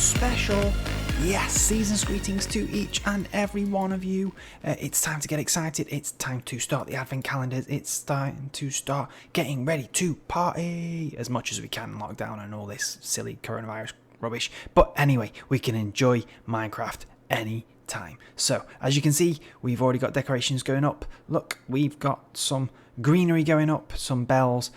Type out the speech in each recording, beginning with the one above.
special. Yes, season's greetings to each and every one of you. It's time to get excited. It's time to start the advent calendars. It's time to start getting ready to party as much as we can in lockdown and all this silly coronavirus rubbish. But anyway, we can enjoy Minecraft any time. So, as you can see, we've already got decorations going up. Look, we've got some greenery going up, some bells.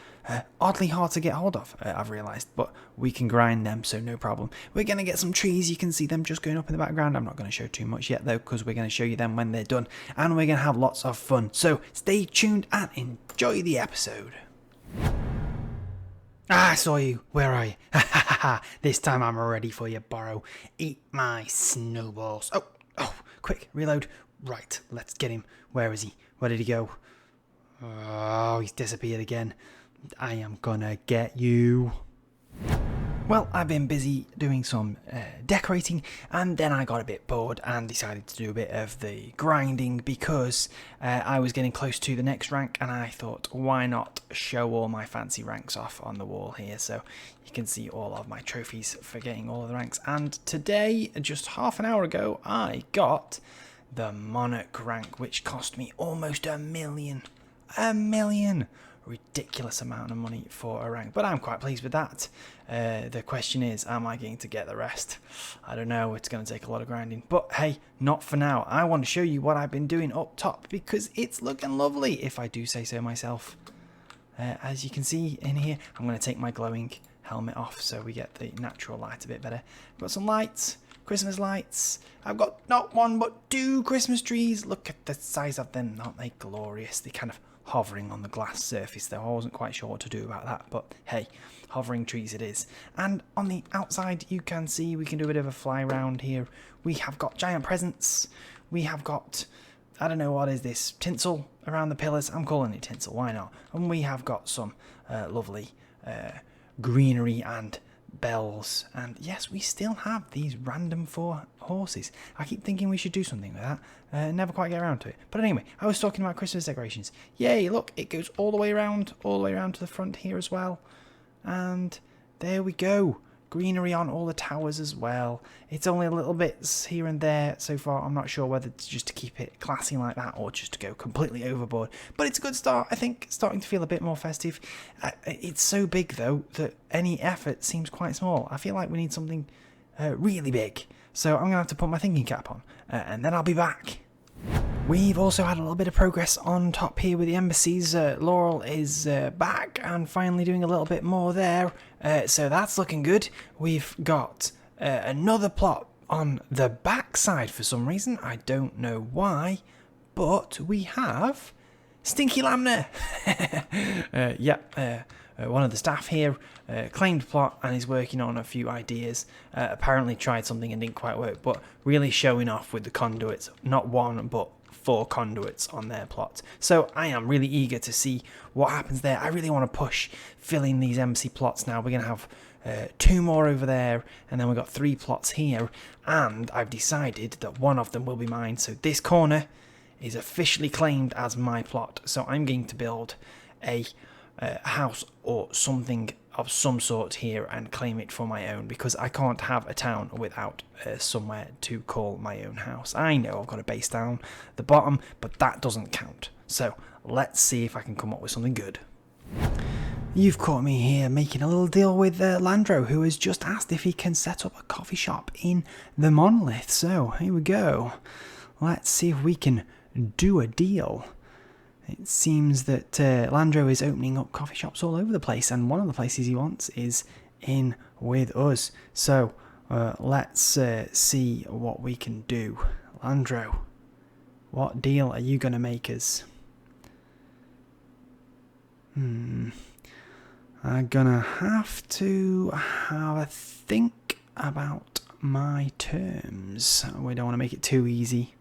Oddly hard to get hold of, I've realised, but we can grind them, so no problem. We're going to get some trees. You can see them just going up in the background. I'm not going to show too much yet, though, because we're going to show you them when they're done, and we're going to have lots of fun. So stay tuned and enjoy the episode. I saw you. Where are you? Ha ha ha ha. This time I'm ready for you, Borrow. Eat my snowballs. Oh, quick, reload. Right, let's get him. Where is he? Where did he go? Oh, he's disappeared again. I am gonna get you. Well, I've been busy doing some decorating, and then I got a bit bored and decided to do a bit of the grinding because I was getting close to the next rank, and I thought, why not show all my fancy ranks off on the wall here, so you can see all of my trophies for getting all of the ranks. And today, just half an hour ago, I got the Monarch rank, which cost me almost $1 million. $1 million! Ridiculous amount of money for a rank, but I'm quite pleased with that. The question is, am I going to get the rest? I don't know. It's going to take a lot of grinding, but hey, not for now. I want to show you what I've been doing up top because it's looking lovely, if I do say so myself. As you can see in here, I'm going to take my glowing helmet off so we get the natural light a bit better. I've got some lights, Christmas lights. I've got not one but 2 Christmas trees. Look at the size of them. Aren't they glorious? They kind of hovering on the glass surface though. I wasn't quite sure what to do about that, but hey, hovering trees it is. And on the outside you can see we can do a bit of a fly round here. We have got giant presents. We have got, I don't know, what is this, tinsel around the pillars. I'm calling it tinsel, why not? And we have got some lovely greenery and bells, and yes, we still have these random 4 horses. I keep thinking we should do something with that, never quite get around to it. But anyway, I was talking about Christmas decorations. Yay, look, it goes all the way around to the front here as well, and there we go. Greenery on all the towers as well. It's only a little bits here and there so far. I'm not sure whether it's just to keep it classy like that or just to go completely overboard. But it's a good start, I think. Starting to feel a bit more festive. It's so big, though, that any effort seems quite small. I feel like we need something really big. So I'm going to have to put my thinking cap on. And then I'll be back. We've also had a little bit of progress on top here with the embassies. Laurel is back and finally doing a little bit more there. So that's looking good. We've got another plot on the back side for some reason. I don't know why. But we have Stinky Lamner. One of the staff here claimed plot and is working on a few ideas. Apparently tried something and didn't quite work, but really showing off with the conduits. Not 1, but 4 conduits on their plot. So I am really eager to see what happens there. I really want to push filling these embassy plots now. We're going to have 2 more over there, and then we've got 3 plots here, and I've decided that one of them will be mine. So this corner is officially claimed as my plot. So I'm going to build a house or something of some sort here and claim it for my own, because I can't have a town without somewhere to call my own house. I know I've got a base down the bottom, but that doesn't count. So let's see if I can come up with something good. You've caught me here making a little deal with Landro, who has just asked if he can set up a coffee shop in the Monolith. So here we go. Let's see if we can do a deal. It seems that Landro is opening up coffee shops all over the place, and one of the places he wants is in with us. So let's see what we can do. Landro, what deal are you going to make us? I'm gonna have to have a think about my terms. We don't want to make it too easy.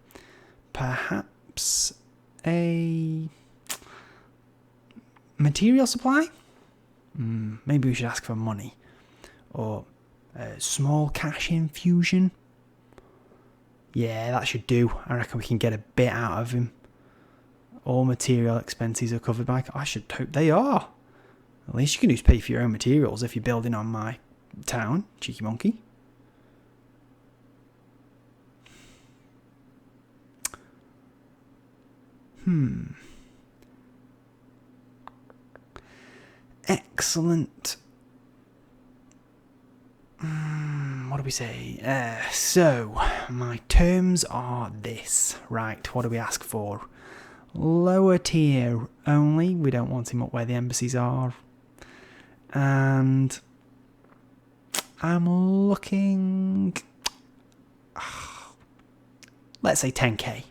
Perhaps a material supply? Maybe we should ask for money. Or a small cash infusion? Yeah, that should do. I reckon we can get a bit out of him. All material expenses are covered by... I should hope they are. At least you can just pay for your own materials if you're building on my town, cheeky monkey. Excellent. What do we say? So, my terms are this. Right, what do we ask for? Lower tier only. We don't want him up where the embassies are. And I'm looking... let's say 10k.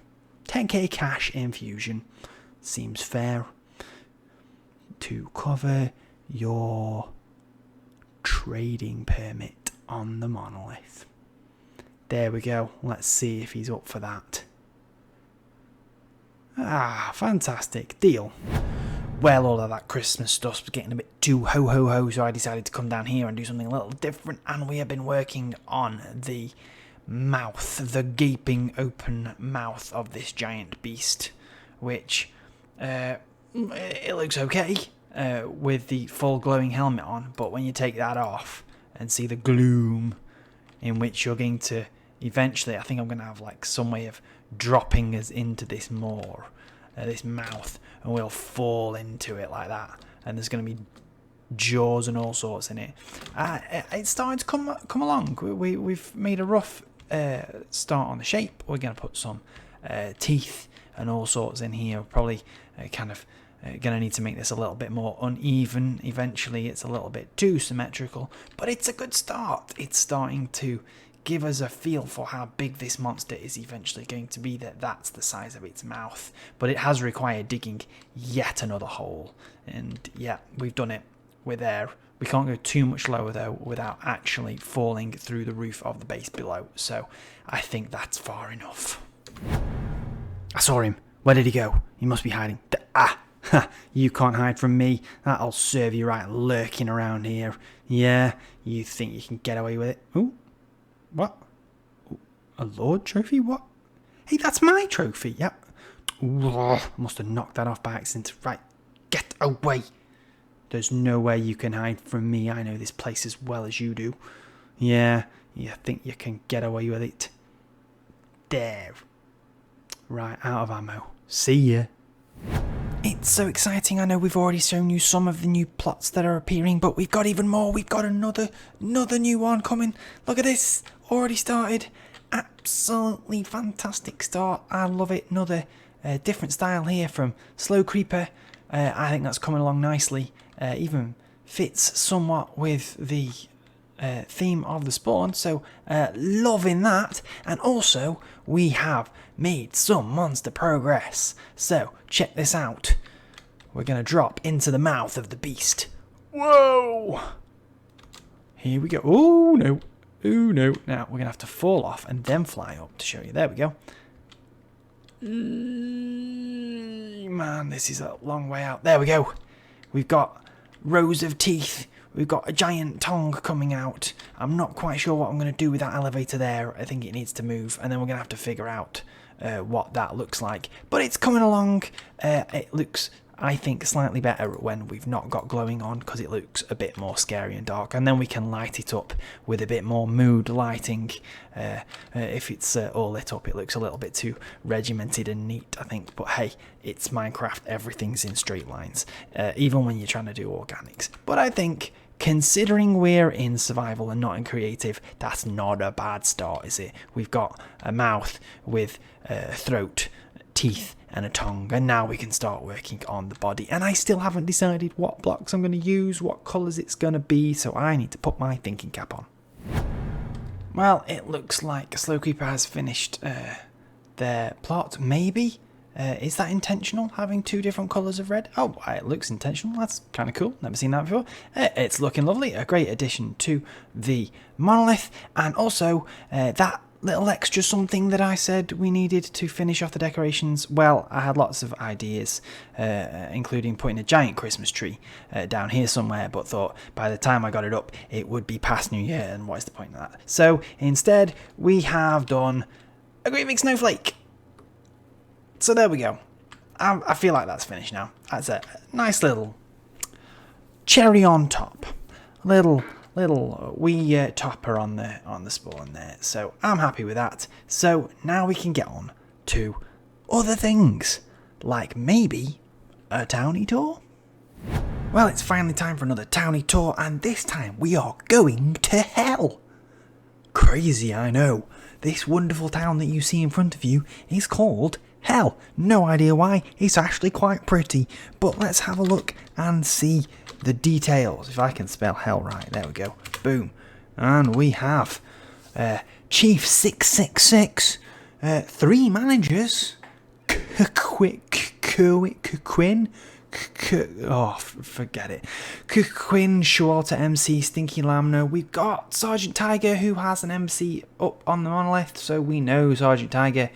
10k cash infusion. Seems fair. To cover your trading permit on the Monolith. There we go. Let's see if he's up for that. Ah, fantastic. Deal. Well, all of that Christmas stuff was getting a bit too ho-ho-ho, so I decided to come down here and do something a little different, and we have been working on the mouth, the gaping open mouth of this giant beast, which it looks okay with the full glowing helmet on, but when you take that off and see the gloom in which you're going to eventually, I think I'm going to have like some way of dropping us into this maw, this mouth, and we'll fall into it like that, and there's going to be jaws and all sorts in it. It's starting to come along. We've made a rough start on the shape. We're going to put some teeth and all sorts in here. Probably kind of going to need to make this a little bit more uneven. Eventually it's a little bit too symmetrical, but it's a good start. It's starting to give us a feel for how big this monster is eventually going to be. That's the size of its mouth, but it has required digging yet another hole, and yeah, we've done it. We're there. We can't go too much lower though without actually falling through the roof of the base below, so I think that's far enough. I saw him. Where did he go? He must be hiding. You can't hide from me. That'll serve you right, lurking around here. Yeah, you think you can get away with it? Ooh, what? Ooh, a Lord trophy? What? Hey, that's my trophy. Yep. Ooh, I must have knocked that off by accident. Right, get away. There's no way you can hide from me. I know this place as well as you do. Yeah, you think you can get away with it? There. Right, out of ammo. See ya. It's so exciting. I know we've already shown you some of the new plots that are appearing, but we've got even more. We've got another new one coming. Look at this. Already started. Absolutely fantastic start. I love it. Another different style here from Slow Creeper. I think that's coming along nicely. Even fits somewhat with the theme of the spawn, so loving that. And also we have made some monster progress, so check this out. We're gonna drop into the mouth of the beast. Whoa, here we go. Oh no, oh no. Now we're gonna have to fall off and then fly up to show you. There we go. Man, this is a long way out. There we go. We've got rows of teeth. We've got a giant tongue coming out. I'm not quite sure what I'm going to do with that elevator there. I think it needs to move, and then we're going to have to figure out what that looks like. But it's coming along. It looks, I think, slightly better when we've not got glowing on, because it looks a bit more scary and dark, and then we can light it up with a bit more mood lighting. If it's all lit up, it looks a little bit too regimented and neat, I think, but hey, it's Minecraft. Everything's in straight lines, even when you're trying to do organics. But I think, considering we're in survival and not in creative, that's not a bad start, is it? We've got a mouth with a throat, teeth, and a tongue, and now we can start working on the body. And I still haven't decided what blocks I'm going to use, what colours it's going to be, so I need to put my thinking cap on. Well, it looks like Slow Creeper has finished their plot, maybe? Is that intentional, having two different colours of red? Oh, it looks intentional. That's kind of cool. Never seen that before. It's looking lovely. A great addition to the Monolith. And also, that little extra something that I said we needed to finish off the decorations. Well, I had lots of ideas, including putting a giant Christmas tree down here somewhere, but thought by the time I got it up, it would be past New Year, and what is the point of that? So instead, we have done a great big snowflake. So there we go. I feel like that's finished now. That's a nice little cherry on top. Little wee topper on the spawn there. So I'm happy with that. So now we can get on to other things. like maybe a Towny tour? Well, it's finally time for another Towny tour, and this time we are going to hell. Crazy, I know. This wonderful town that you see in front of you is called Hell. No idea why, it's actually quite pretty, but let's have a look and see the details. If I can spell hell right, there we go. Boom. And we have Chief 666, 3 managers, Quinn, forget it. Quinn, Shawalter MC, Stinky Lamno. We've got Sergeant Tiger, who has an MC up on the Monolith, so we know Sergeant Tiger.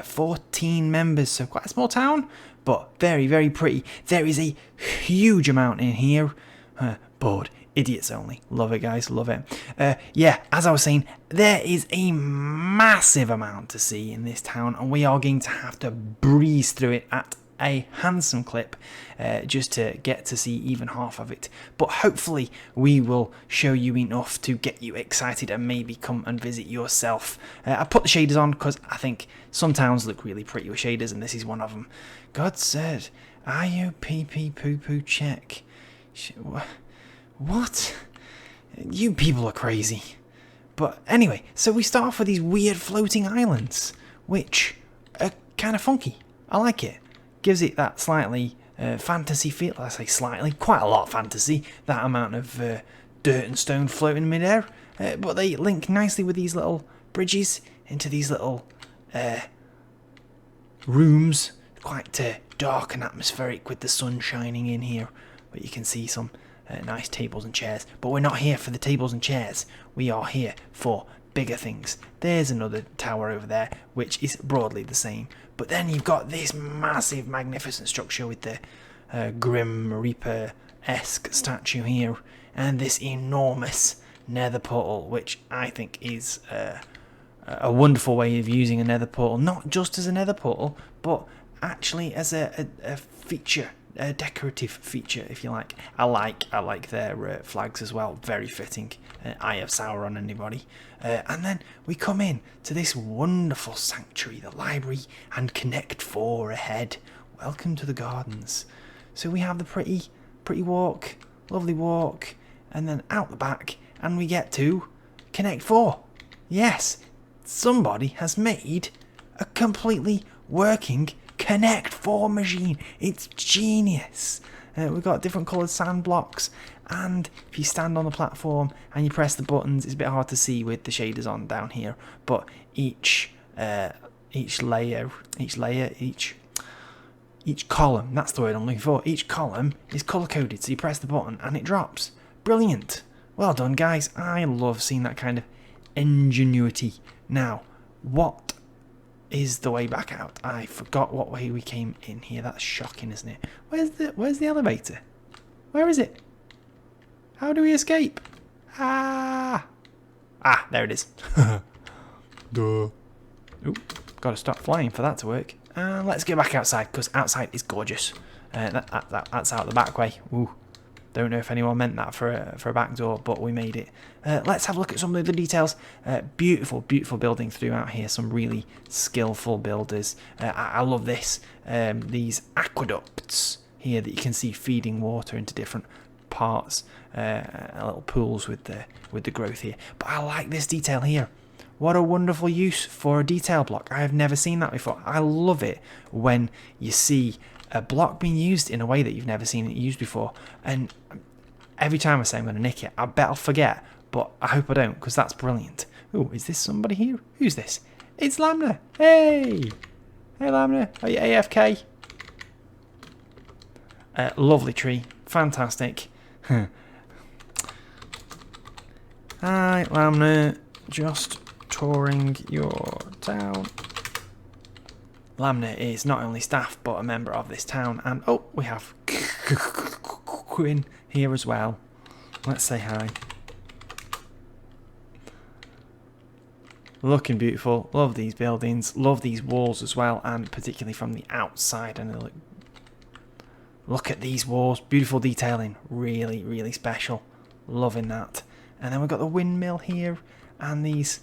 14 members, so quite a small town, but very, very pretty. There is a huge amount in here. Bored. Idiots only. Love it, guys. Love it. Yeah, as I was saying, there is a massive amount to see in this town, and we are going to have to breeze through it at a handsome clip just to get to see even half of it. But hopefully we will show you enough to get you excited and maybe come and visit yourself. I put the shaders on because I think some towns look really pretty with shaders, and this is one of them. God said, IOPP poo poo check. What? You people are crazy. But anyway, so we start off with these weird floating islands, which are kind of funky. I like it. Gives it that slightly fantasy feel. I say slightly, quite a lot of fantasy. That amount of dirt and stone floating in midair. But they link nicely with these little bridges into these little rooms. Quite dark and atmospheric with the sun shining in here. But you can see some nice tables and chairs. But we're not here for the tables and chairs. We are here for bigger things. There's another tower over there, which is broadly the same. But then you've got this massive, magnificent structure with the Grim Reaper-esque statue here, and this enormous nether portal, which I think is a wonderful way of using a nether portal, not just as a nether portal, but actually as a feature, a decorative feature, if you like. I like their flags as well, very fitting. Eye of Sauron, anybody. And then we come in to this wonderful sanctuary, the library, and Connect 4 ahead. Welcome to the gardens. So we have the pretty walk, lovely walk, and then out the back, and we get to Connect 4. Yes, somebody has made a completely working Connect 4 machine. It's genius. We've got different coloured sand blocks, and if you stand on the platform and you press the buttons, it's a bit hard to see with the shaders on down here, but each column, that's the word I'm looking for, each column is colour coded, so you press the button and it drops. Brilliant. Well done, guys. I love seeing that kind of ingenuity. Now, what is the way back out? I forgot what way we came in here. That's shocking, isn't it? Where's the elevator? Where is it? How do we escape? Ah, there it is. Duh. Oop, got to stop flying for that to work. Let's get back outside, because outside is gorgeous. That's out the back way. Ooh. Don't know if anyone meant that for a back door, but we made it. Let's have a look at some of the details. Beautiful, beautiful building throughout here. Some really skillful builders. I love this. These aqueducts here that you can see feeding water into different parts. Little pools with the growth here. But I like this detail here. What a wonderful use for a detail block. I have never seen that before. I love it when you see a block being used in a way that you've never seen it used before. And every time I say I'm going to nick it, I bet I'll forget. But I hope I don't, because that's brilliant. Oh, is this somebody here? Who's this? It's Lamna. Hey! Hey, Lamna. Are you AFK? Lovely tree. Fantastic. Hi, Lamna. Just touring your town. Lamna is not only staff but a member of this town, and oh, we have Quinn here as well. Let's say hi. Looking beautiful. Love these buildings. Love these walls as well, and particularly from the outside. And look at these walls. Beautiful detailing. Really, really special. Loving that. And then we've got the windmill here, and these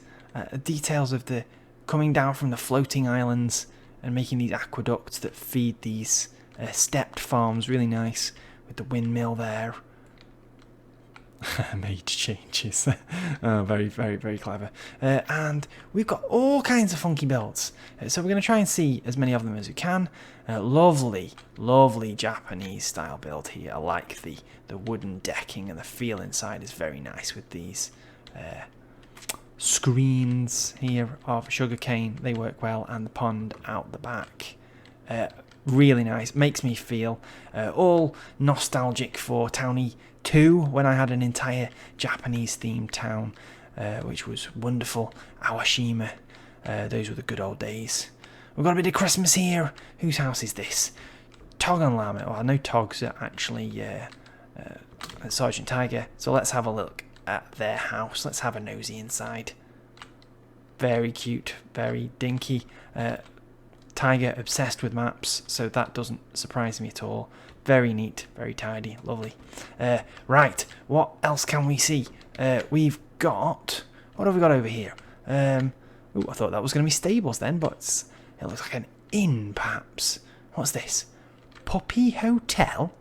details of the coming down from the floating islands. and making these aqueducts that feed these stepped farms. Really nice with the windmill there. Made changes. Oh, very, very, very clever. And we've got all kinds of funky builds. So we're going to try and see as many of them as we can. Lovely, lovely Japanese style build here. I like the wooden decking, and the feel inside is very nice with these screens here of sugarcane. They work well, and the pond out the back. Really nice. Makes me feel all nostalgic for Towny 2, when I had an entire Japanese themed town, which was wonderful. Awashima, those were the good old days. We've got a bit of Christmas here. Whose house is this? Tog and Llama. Well, I know Togs are actually Sergeant Tiger, so let's have a look at their house. Let's have a nosy inside. Very cute, very dinky. Tiger obsessed with maps, so that doesn't surprise me at all. Very neat, very tidy, lovely. Right, what else can we see? We've got... What have we got over here? Ooh, I thought that was going to be stables then, but it looks like an inn, perhaps. What's this? Puppy Hotel?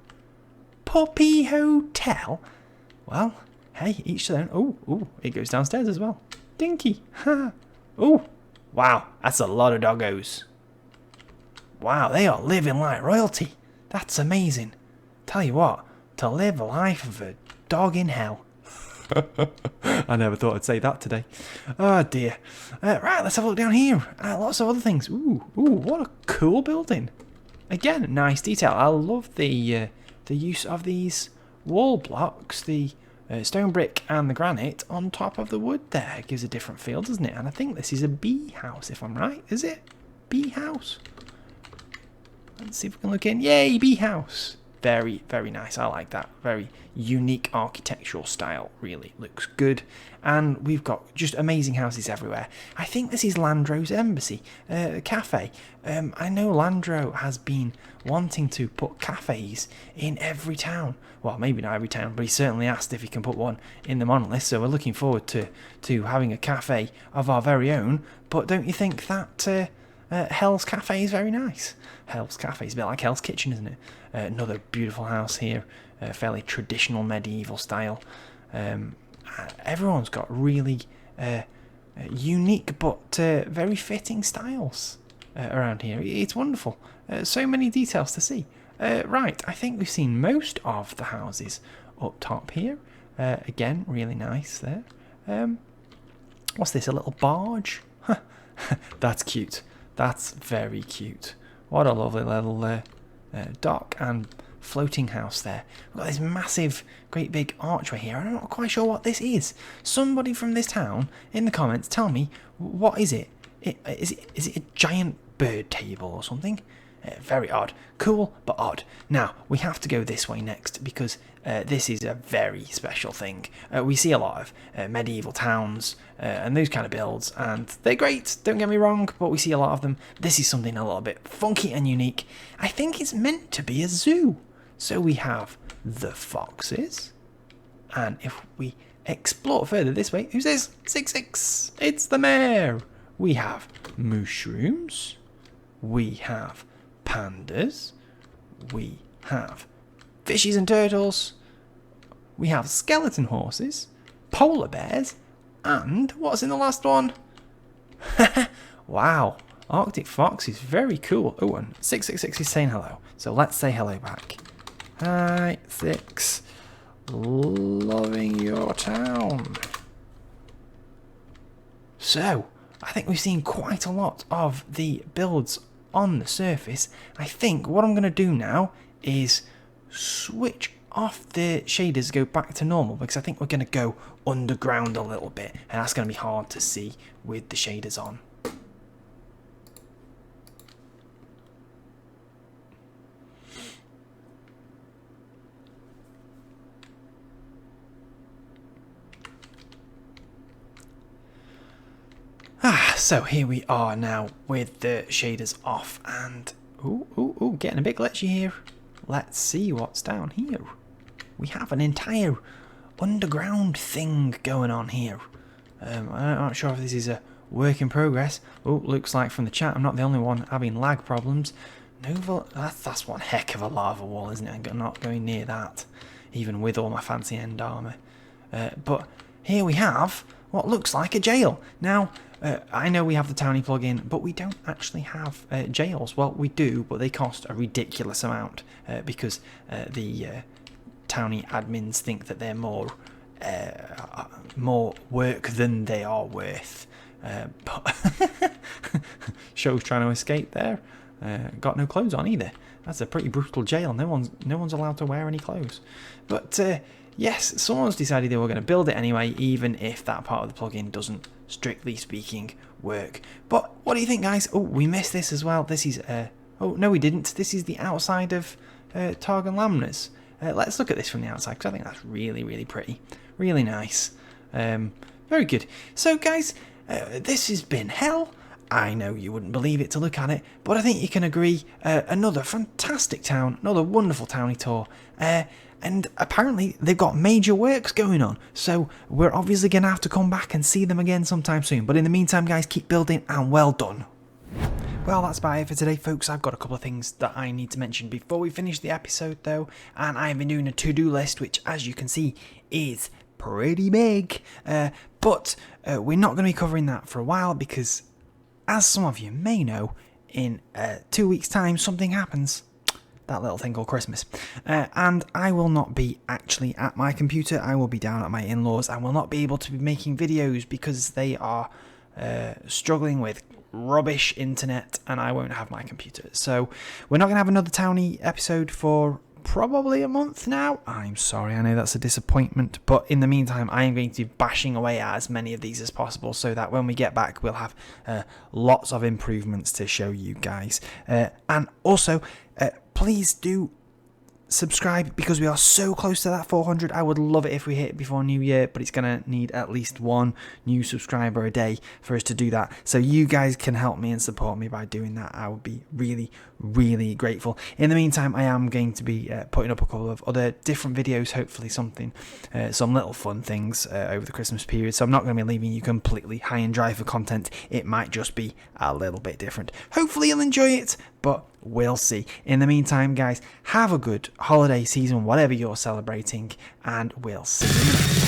Puppy Hotel? Well, hey, each to their own. Ooh, it goes downstairs as well. Dinky. Ha. Ooh, wow, that's a lot of doggos. Wow, they are living like royalty. That's amazing. Tell you what, to live a life of a dog in hell. I never thought I'd say that today. Oh dear. Right, let's have a look down here. Lots of other things. Ooh, what a cool building. Again, nice detail. I love the use of these wall blocks, the stone brick and the granite on top of the wood there. It gives a different feel, doesn't it? And I think this is a bee house, if I'm right. Is it? Bee house? Let's see if we can look in. Yay, bee house. Very, very nice. I like that. Very unique architectural style. Really looks good. And we've got just amazing houses everywhere. I think this is Landro's embassy, cafe. I know Landro has been wanting to put cafes in every town. Well, maybe not every town, but he certainly asked if he can put one in the Monolith. So we're looking forward to having a cafe of our very own. But don't you think that... Hell's Cafe is very nice. Hell's Cafe is a bit like Hell's Kitchen, isn't it? Another beautiful house here, fairly traditional medieval style. Everyone's got really unique but very fitting styles around here. It's wonderful. So many details to see. Right, I think we've seen most of the houses up top here. Again, really nice there. What's this, a little barge? That's cute. That's very cute. What a lovely little dock and floating house there. We've got this massive, great big archway here. I'm not quite sure what this is. Somebody from this town, in the comments, tell me, what is it? Is it a giant bird table or something? Very odd. Cool, but odd. Now, we have to go this way next because this is a very special thing. We see a lot of medieval towns and those kind of builds, and they're great, don't get me wrong, but we see a lot of them. This is something a little bit funky and unique. I think it's meant to be a zoo. So we have the foxes, and if we explore further this way, who's this? 66! It's the mayor! We have mushrooms. We have pandas, we have fishes and turtles, we have skeleton horses, polar bears, and what's in the last one? Wow, Arctic fox is very cool. Oh, and 666 is saying hello, so let's say hello back. Hi, 6. Loving your town. So, I think we've seen quite a lot of the builds on the surface. I think what I'm going to do now is switch off the shaders, go back to normal, because I think we're going to go underground a little bit, and that's going to be hard to see with the shaders on. So here we are now with the shaders off, and ooh, getting a bit glitchy here. Let's see what's down here. We have an entire underground thing going on here. I'm not sure if this is a work in progress. Oh, looks like from the chat I'm not the only one having lag problems. Nova, that's one heck of a lava wall, isn't it? I'm not going near that, even with all my fancy end armour. But here we have what looks like a jail. Now, I know we have the Towny plugin, but we don't actually have jails. Well, we do, but they cost a ridiculous amount because the Towny admins think that they're more work than they are worth. But Show's trying to escape there. Got no clothes on either. That's a pretty brutal jail. No one's allowed to wear any clothes. But yes, someone's decided they were going to build it anyway, even if that part of the plugin doesn't, strictly speaking, work. But what do you think, guys? Oh, we missed this as well. This is oh no, we didn't. This is the outside of Targon Lamnas. Let's look at this from the outside because I think that's really, really pretty, really nice. Very good. So, guys, this has been hell. I know you wouldn't believe it to look at it, but I think you can agree, another fantastic town, another wonderful Towny tour, and apparently they've got major works going on, so we're obviously going to have to come back and see them again sometime soon. But in the meantime, guys, keep building, and well done. Well, that's about it for today, folks. I've got a couple of things that I need to mention before we finish the episode, though, and I've been doing a to-do list, which, as you can see, is pretty big, but we're not going to be covering that for a while because, as some of you may know, in 2 weeks' time, something happens. That little thing called Christmas. And I will not be actually at my computer. I will be down at my in-laws. I will not be able to be making videos because they are struggling with rubbish internet and I won't have my computer. So we're not going to have another Towny episode for probably a month now. I'm sorry, I know that's a disappointment, but in the meantime I am going to be bashing away at as many of these as possible so that when we get back we'll have lots of improvements to show you guys. And also please do subscribe because we are so close to that 400. I would love it if we hit it before New Year, but it's going to need at least one new subscriber a day for us to do that. So you guys can help me and support me by doing that. I would be really, really grateful. In the meantime, I am going to be putting up a couple of other different videos, hopefully some little fun things over the Christmas period. So I'm not going to be leaving you completely high and dry for content. It might just be a little bit different. Hopefully you'll enjoy it, but we'll see. In the meantime, guys, have a good holiday season, whatever you're celebrating, and we'll see you.